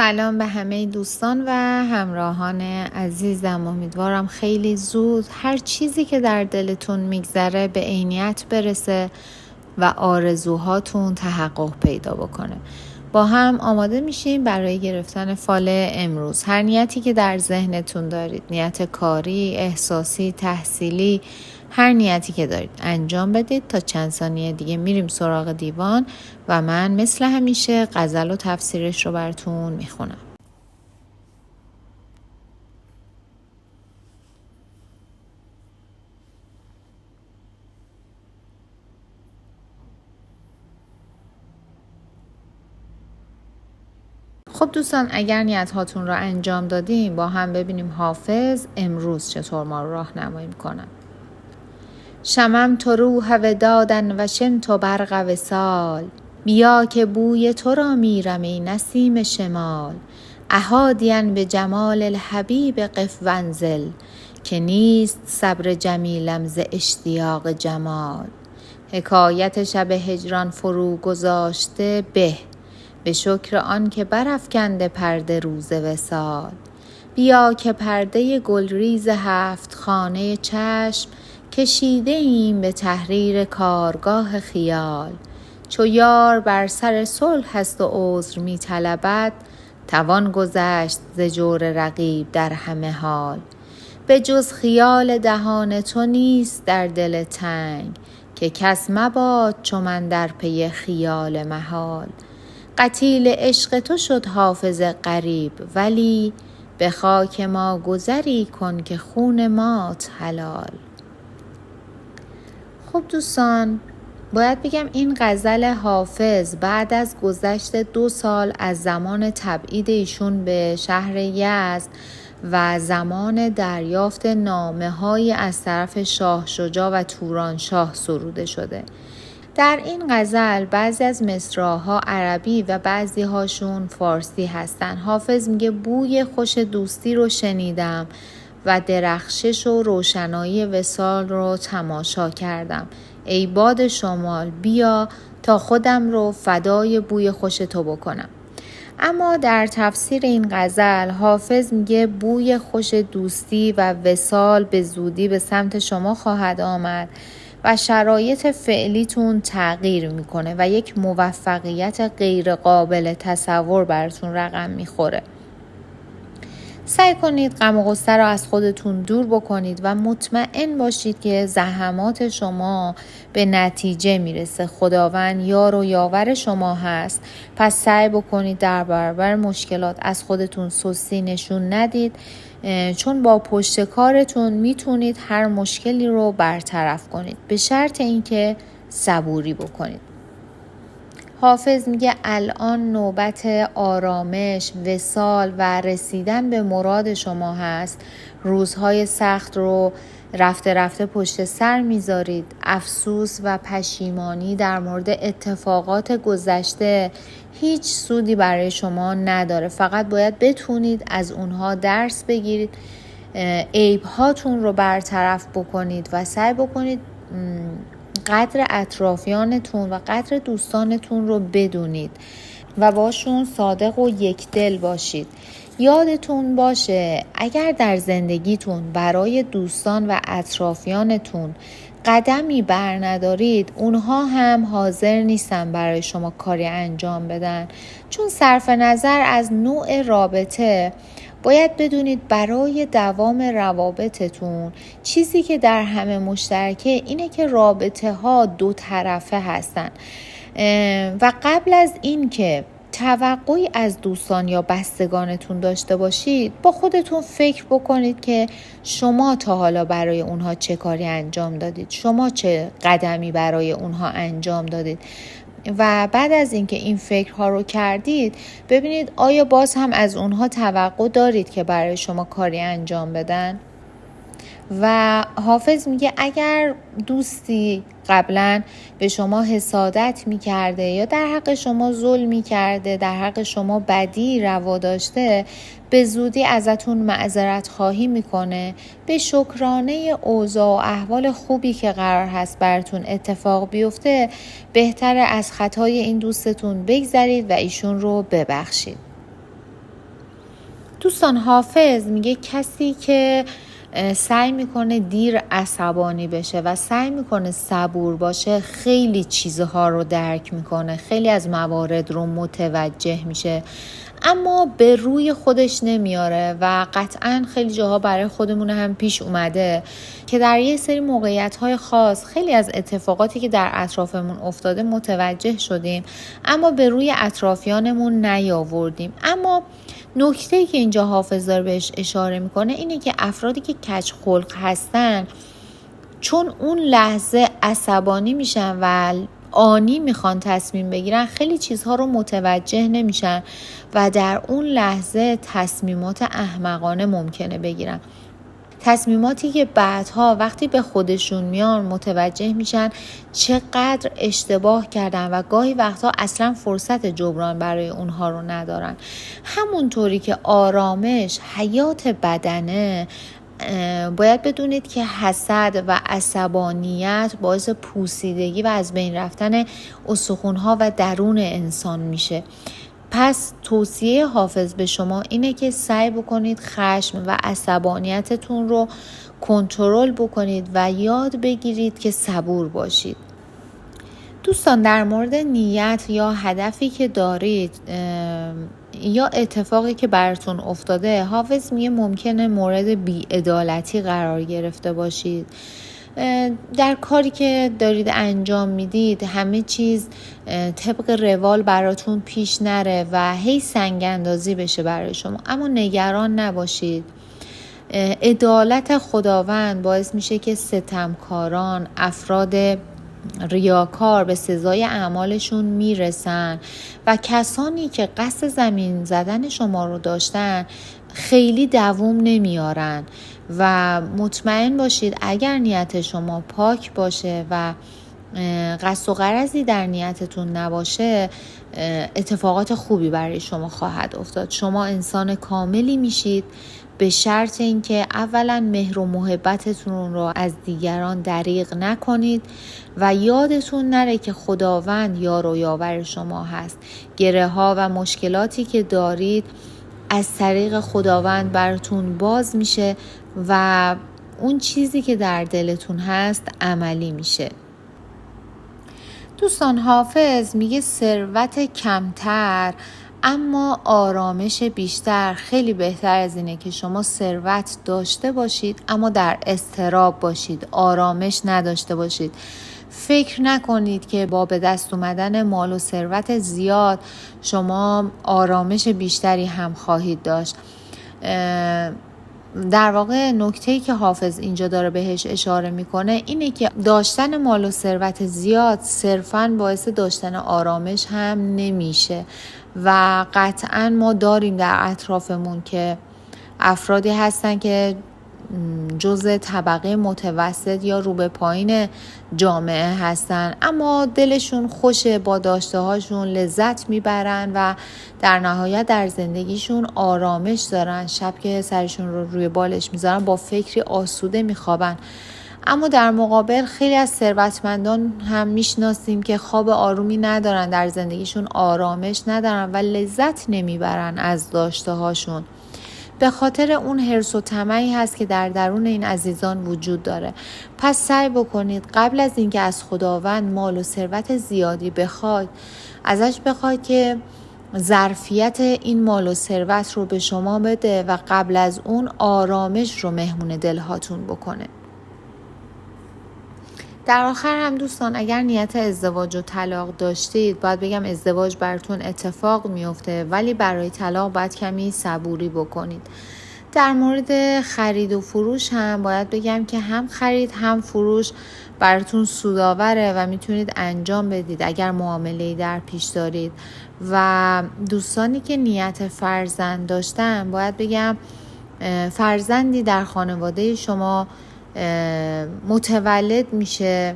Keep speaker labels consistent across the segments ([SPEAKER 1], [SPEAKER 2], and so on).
[SPEAKER 1] سلام به همه دوستان و همراهان عزیزم. امیدوارم خیلی زود هر چیزی که در دلتون میگذره به عینیت برسه و آرزوهاتون تحقق پیدا بکنه. با هم آماده میشیم برای گرفتن فال امروز. هر نیتی که در ذهنتون دارید، نیت کاری، احساسی، تحصیلی، هر نیتی که دارید انجام بدید. تا چند ثانیه دیگه میریم سراغ دیوان و من مثل همیشه غزل و تفسیرش رو براتون میخونم. خب دوستان، اگر نیت هاتون رو انجام دادیم با هم ببینیم حافظ امروز چطور ما رو راهنمایی میکنن. شممت روح ودادن و شمت برق وصال، بیا که بوی تو را میرم ای نسیم شمال. احادیا به جمال الحبیب قف وانزل، که نیست صبر جمیلم ز اشتیاق جمال. حکایت شب هجران فرو گذاشته به شکر آن که برافکنده پرده روز وصال. بیا که پرده گلریز 7 خانه چشم، کشیده ایم به تحریر کارگاه خیال. چو یار بر سر صلح هست و عذر می طلبد، توان گذشت ز جور رقیب در همه حال. به جز خیال دهان تو نیست در دل تنگ، که کس مباد چو من در پی خیال محال. قتیل عشق تو شد حافظ غریب، ولی به خاک ما گذری کن که خون مات حلال. خب دوستان، باید بگم این غزل حافظ بعد از گذشت 2 سال از زمان تبعید ایشون به شهر یزد و زمان دریافت نامه‌هایی از طرف شاه شجاع و تورانشاه سروده شده. در این غزل بعضی از مصرع‌ها عربی و بعضی هاشون فارسی هستن. حافظ میگه بوی خوش دوستی رو شنیدم و درخشش و روشنایی وصال رو تماشا کردم. ای باد شمال، بیا تا خودم رو فدای بوی خوش تو بکنم. اما در تفسیر این غزل حافظ میگه بوی خوش دوستی و وصال به زودی به سمت شما خواهد آمد و شرایط فعلیتون تغییر میکنه و یک موفقیت غیر قابل تصور براتون رقم میخوره. سعی کنید غم و غصه را از خودتون دور بکنید و مطمئن باشید که زحمات شما به نتیجه میرسه. خداوند یار و یاور شما هست. پس سعی بکنید در برابر مشکلات از خودتون سستی نشون ندید، چون با پشت کارتون میتونید هر مشکلی رو برطرف کنید، به شرط اینکه صبوری بکنید. حافظ میگه الان نوبت آرامش، وصال و رسیدن به مراد شما هست. روزهای سخت رو رفته رفته پشت سر میذارید. افسوس و پشیمانی در مورد اتفاقات گذشته هیچ سودی برای شما نداره. فقط باید بتونید از اونها درس بگیرید، عیب‌هاتون رو برطرف بکنید و سعی بکنید قدر اطرافیانتون و قدر دوستانتون رو بدونید و باشون صادق و یک دل باشید. یادتون باشه اگر در زندگیتون برای دوستان و اطرافیانتون قدمی بر ندارید، اونها هم حاضر نیستن برای شما کاری انجام بدن. چون صرف نظر از نوع رابطه باید بدونید برای دوام روابطتون چیزی که در همه مشترکه اینه که رابطه ها 2 طرفه هستن و قبل از این که توقعی از دوستان یا بستگانتون داشته باشید با خودتون فکر بکنید که شما تا حالا برای اونها چه کاری انجام دادید، شما چه قدمی برای اونها انجام دادید و بعد از اینکه این فکرها رو کردید ببینید آیا باز هم از اونها توقع دارید که برای شما کاری انجام بدن. و حافظ میگه اگر دوستی قبلا به شما حسادت میکرده یا در حق شما ظلم میکرده، در حق شما بدی روا داشته، به زودی ازتون معذرت خواهی میکنه. به شکرانه اوضاع و احوال خوبی که قرار هست براتون اتفاق بیفته، بهتره از خطای این دوستتون بگذرید و ایشون رو ببخشید. دوستان، حافظ میگه کسی که سعی میکنه دیر عصبانی بشه و سعی میکنه صبور باشه خیلی چیزها رو درک میکنه، خیلی از موارد رو متوجه میشه، اما به روی خودش نمیاره و قطعا خیلی جاها برای خودمون هم پیش اومده که در یه سری موقعیت‌های خاص خیلی از اتفاقاتی که در اطرافمون افتاده متوجه شدیم اما به روی اطرافیانمون نیاوردیم. اما نکته‌ای که اینجا حافظ داره بهش اشاره میکنه اینه که افرادی که کج خلق هستن چون اون لحظه عصبانی میشن و آنی میخوان تصمیم بگیرن، خیلی چیزها رو متوجه نمیشن و در اون لحظه تصمیمات احمقانه ممکنه بگیرن، تصمیماتی که بعدها وقتی به خودشون میان متوجه میشن چقدر اشتباه کردن و گاهی وقتا اصلا فرصت جبران برای اونها رو ندارن. همونطوری که آرامش حیات بدنه، باید بدونید که حسد و عصبانیت باعث پوسیدگی و از بین رفتن استخوان‌ها و درون انسان میشه. پس توصیه حافظ به شما اینه که سعی بکنید خشم و عصبانیتتون رو کنترل بکنید و یاد بگیرید که صبور باشید. دوستان، در مورد نیت یا هدفی که دارید یا اتفاقی که براتون افتاده، حافظ میگه ممکنه مورد بی‌عدالتی قرار گرفته باشید. در کاری که دارید انجام میدید همه چیز طبق روال براتون پیش نره و هی سنگ اندازی بشه برای شما، اما نگران نباشید. عدالت خداوند باعث میشه که ستمکاران، افراد ریاکار به سزای اعمالشون میرسن و کسانی که قصد زمین زدن شما رو داشتن خیلی دوام نمیارن و مطمئن باشید اگر نیت شما پاک باشه و قصد و غرضی در نیتتون نباشه اتفاقات خوبی برای شما خواهد افتاد. شما انسان کاملی میشید به شرط اینکه اولا مهر و محبتتون رو از دیگران دریغ نکنید و یادتون نره که خداوند یار و یاور شما هست. گره ها و مشکلاتی که دارید از طریق خداوند براتون باز میشه و اون چیزی که در دلتون هست عملی میشه. دوستان، حافظ میگه ثروت کمتر اما آرامش بیشتر خیلی بهتر از اینه که شما ثروت داشته باشید اما در اضطراب باشید، آرامش نداشته باشید. فکر نکنید که با به دست اومدن مال و ثروت زیاد شما آرامش بیشتری هم خواهید داشت. در واقع نکته‌ای که حافظ اینجا داره بهش اشاره میکنه اینه که داشتن مال و ثروت زیاد صرفاً باعث داشتن آرامش هم نمیشه و قطعاً ما داریم در اطرافمون که افرادی هستن که جزء طبقه متوسط یا رو به پایین جامعه هستن اما دلشون خوشه، با داشته هاشون لذت میبرن و در نهایت در زندگیشون آرامش دارن. شب که سرشون رو روی بالش میذارن با فکری آسوده میخوابن. اما در مقابل خیلی از ثروتمندان هم میشناسیم که خواب آرومی ندارن، در زندگیشون آرامش ندارن و لذت نمیبرن از داشته هاشون. به خاطر اون حرص و طمعی هست که در درون این عزیزان وجود داره. پس سعی بکنید قبل از اینکه از خداوند مال و ثروت زیادی بخواید، ازش بخواید که ظرفیت این مال و ثروت رو به شما بده و قبل از اون آرامش رو مهمون دلهاتون بکنه. در آخر هم دوستان، اگر نیت ازدواج و طلاق داشتید، باید بگم ازدواج براتون اتفاق میفته، ولی برای طلاق باید کمی صبوری بکنید. در مورد خرید و فروش هم باید بگم که هم خرید هم فروش براتون سودآوره و میتونید انجام بدید اگر معامله‌ای در پیش دارید. و دوستانی که نیت فرزند داشتن، باید بگم فرزندی در خانواده شما متولد میشه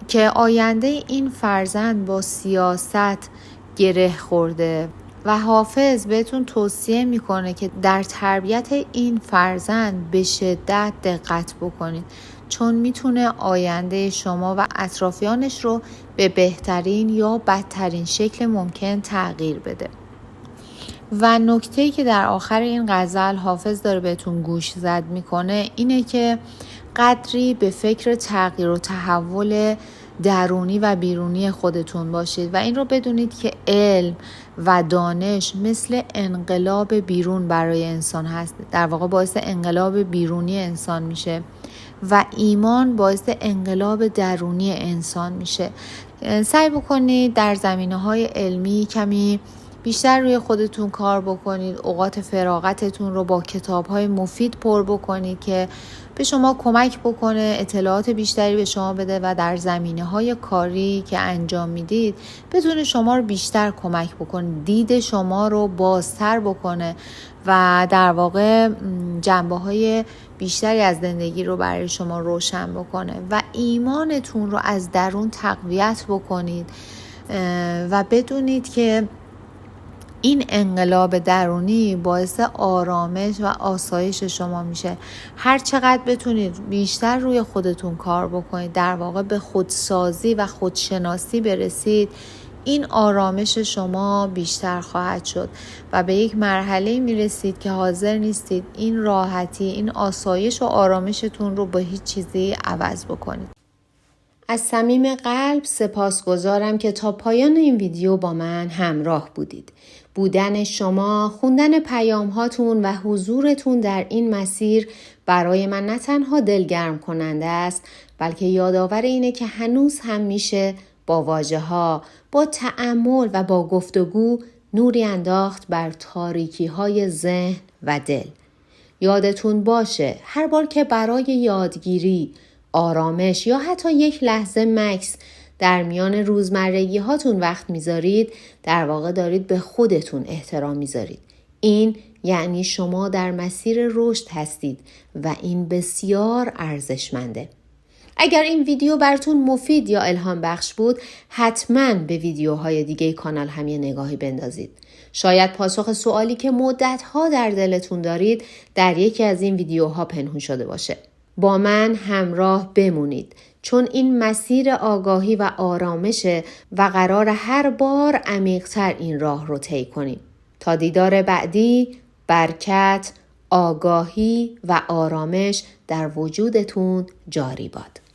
[SPEAKER 1] که آینده این فرزند با سیاست گره خورده و حافظ بهتون توصیه میکنه که در تربیت این فرزند به شدت دقت بکنید، چون میتونه آینده شما و اطرافیانش رو به بهترین یا بدترین شکل ممکن تغییر بده. و نکته‌ای که در آخر این غزل حافظ داره بهتون گوش زد میکنه اینه که قدری به فکر تغییر و تحول درونی و بیرونی خودتون باشید و این رو بدونید که علم و دانش مثل انقلاب بیرون برای انسان هست، در واقع باعث انقلاب بیرونی انسان میشه و ایمان باعث انقلاب درونی انسان میشه. سعی بکنید در زمینه‌های علمی کمی بیشتر روی خودتون کار بکنید، اوقات فراغتتون رو با کتاب‌های مفید پر بکنید که به شما کمک بکنه، اطلاعات بیشتری به شما بده و در زمینه‌های کاری که انجام میدید بتونه شما رو بیشتر کمک بکنه، دید شما رو بازتر بکنه و در واقع جنبه‌های بیشتری از زندگی رو برای شما روشن بکنه و ایمانتون رو از درون تقویت بکنید و بدونید که این انقلاب درونی باعث آرامش و آسایش شما میشه. هر چقدر بتونید بیشتر روی خودتون کار بکنید، در واقع به خودسازی و خودشناسی برسید، این آرامش شما بیشتر خواهد شد و به یک مرحله میرسید که حاضر نیستید این راحتی، این آسایش و آرامشتون رو با هیچ چیزی عوض بکنید. از صمیم قلب سپاسگزارم که تا پایان این ویدیو با من همراه بودید. بودن شما، خوندن پیام هاتون و حضورتون در این مسیر برای من نه تنها دلگرم کننده است، بلکه یادآور اینه که هنوز هم میشه با واژه ها، با تأمل و با گفتگو نوری انداخت بر تاریکی های ذهن و دل. یادتون باشه هر بار که برای یادگیری، آرامش یا حتی یک لحظه مکث در میان روزمرگی هاتون وقت میذارید، در واقع دارید به خودتون احترام میذارید. این یعنی شما در مسیر رشد هستید و این بسیار ارزشمنده. اگر این ویدیو براتون مفید یا الهام بخش بود، حتما به ویدیوهای دیگه کانال هم یه نگاهی بندازید. شاید پاسخ سوالی که مدت‌ها در دلتون دارید در یکی از این ویدیوها پنهون شده باشه. با من همراه بمونید، چون این مسیر آگاهی و آرامشه و قرار هر بار عمیق‌تر این راه رو طی کنیم. تا دیدار بعدی، برکت، آگاهی و آرامش در وجودتون جاری باد.